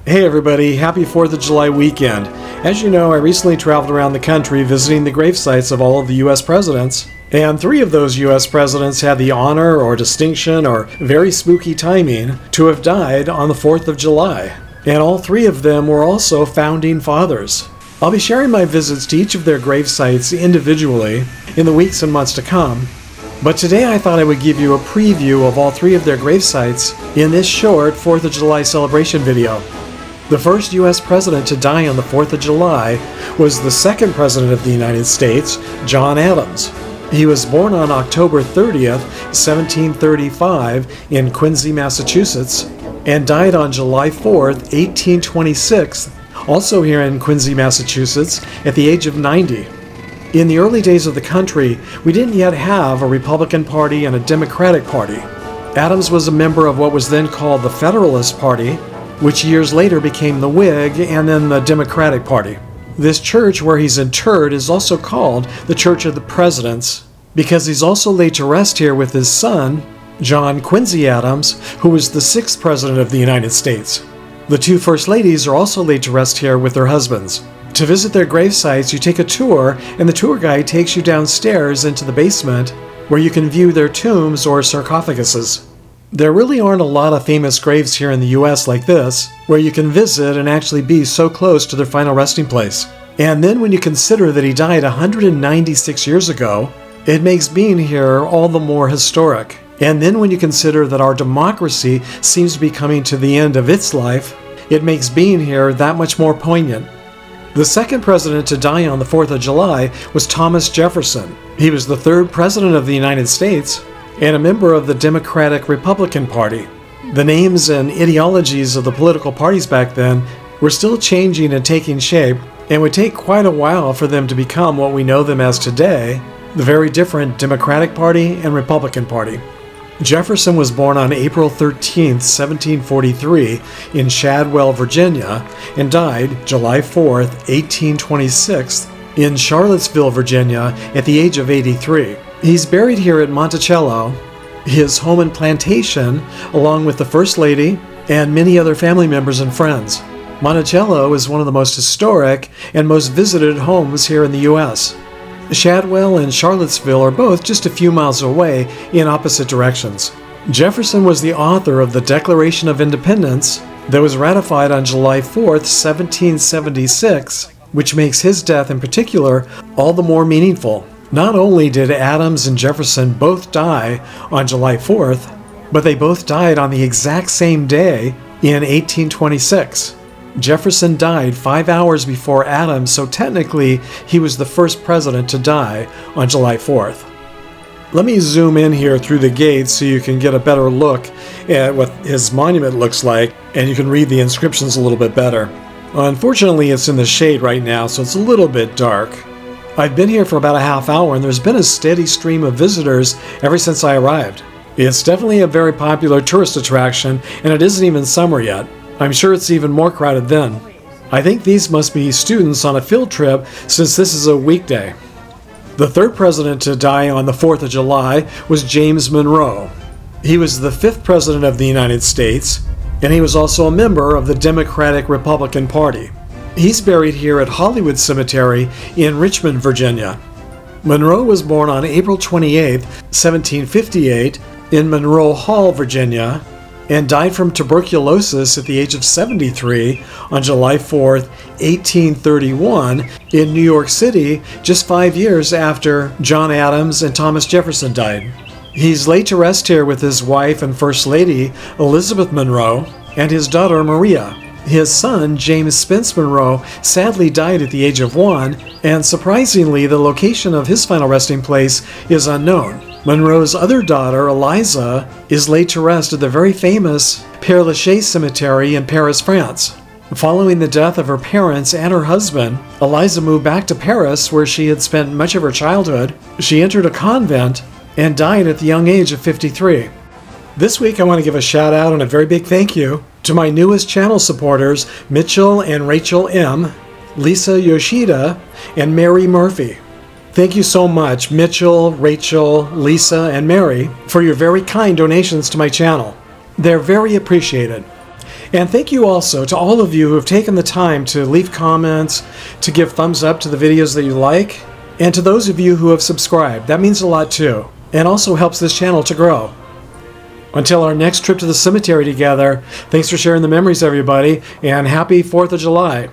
Hey everybody, happy 4th of July weekend. As you know, I recently traveled around the country visiting the gravesites of all of the U.S. presidents, and 3 of those U.S. presidents had the honor or distinction or very spooky timing to have died on the 4th of July. And all 3 of them were also founding fathers. I'll be sharing my visits to each of their gravesites individually in the weeks and months to come, but today I thought I would give you a preview of all 3 of their gravesites in this short 4th of July celebration video. The first U.S. president to die on the 4th of July was the second president of the United States, John Adams. He was born on October 30th, 1735 in Quincy, Massachusetts, and died on July 4th, 1826, also here in Quincy, Massachusetts, at the age of 90. In the early days of the country, we didn't yet have a Republican Party and a Democratic Party. Adams was a member of what was then called the Federalist Party, which years later became the Whig and then the Democratic Party. This church where he's interred is also called the Church of the Presidents, because he's also laid to rest here with his son, John Quincy Adams, who was the 6th President of the United States. The 2 First Ladies are also laid to rest here with their husbands. To visit their gravesites, you take a tour, and the tour guide takes you downstairs into the basement, where you can view their tombs or sarcophaguses. There really aren't a lot of famous graves here in the US like this, where you can visit and actually be so close to their final resting place. And then when you consider that he died 196 years ago, it makes being here all the more historic. And then when you consider that our democracy seems to be coming to the end of its life, it makes being here that much more poignant. The second president to die on the 4th of July was Thomas Jefferson. He was the 3rd president of the United States, and a member of the Democratic-Republican Party. The names and ideologies of the political parties back then were still changing and taking shape, and would take quite a while for them to become what we know them as today, the very different Democratic Party and Republican Party. Jefferson was born on April 13, 1743 in Shadwell, Virginia, and died July 4, 1826 in Charlottesville, Virginia at the age of 83. He's buried here at Monticello, his home and plantation, along with the First Lady and many other family members and friends. Monticello is one of the most historic and most visited homes here in the U.S. Shadwell and Charlottesville are both just a few miles away in opposite directions. Jefferson was the author of the Declaration of Independence that was ratified on July 4th, 1776, which makes his death in particular all the more meaningful. Not only did Adams and Jefferson both die on July 4th, but they both died on the exact same day in 1826. Jefferson died 5 hours before Adams, so technically he was the first president to die on July 4th. Let me zoom in here through the gates so you can get a better look at what his monument looks like, and you can read the inscriptions a little bit better. Unfortunately, it's in the shade right now, so it's a little bit dark. I've been here for about a half hour, and there's been a steady stream of visitors ever since I arrived. It's definitely a very popular tourist attraction, and it isn't even summer yet. I'm sure it's even more crowded then. I think these must be students on a field trip since this is a weekday. The 3rd president to die on the 4th of July was James Monroe. He was the 5th president of the United States, and he was also a member of the Democratic-Republican Party. He's buried here at Hollywood Cemetery in Richmond, Virginia. Monroe was born on April 28, 1758 in Monroe Hall, Virginia, and died from tuberculosis at the age of 73 on July 4, 1831 in New York City, just 5 years after John Adams and Thomas Jefferson died. He's laid to rest here with his wife and First Lady, Elizabeth Monroe, and his daughter, Maria. His son, James Spence Monroe, sadly died at the age of 1, and surprisingly, the location of his final resting place is unknown. Monroe's other daughter, Eliza, is laid to rest at the very famous Père Lachaise Cemetery in Paris, France. Following the death of her parents and her husband, Eliza moved back to Paris, where she had spent much of her childhood. She entered a convent and died at the young age of 53. This week I want to give a shout out and a very big thank you to my newest channel supporters, Mitchell and Rachel M., Lisa Yoshida, and Mary Murphy. Thank you so much, Mitchell, Rachel, Lisa, and Mary, for your very kind donations to my channel. They're very appreciated. And thank you also to all of you who have taken the time to leave comments, to give thumbs up to the videos that you like, and to those of you who have subscribed. That means a lot too, and also helps this channel to grow. Until our next trip to the cemetery together, thanks for sharing the memories, everybody, and happy 4th of July.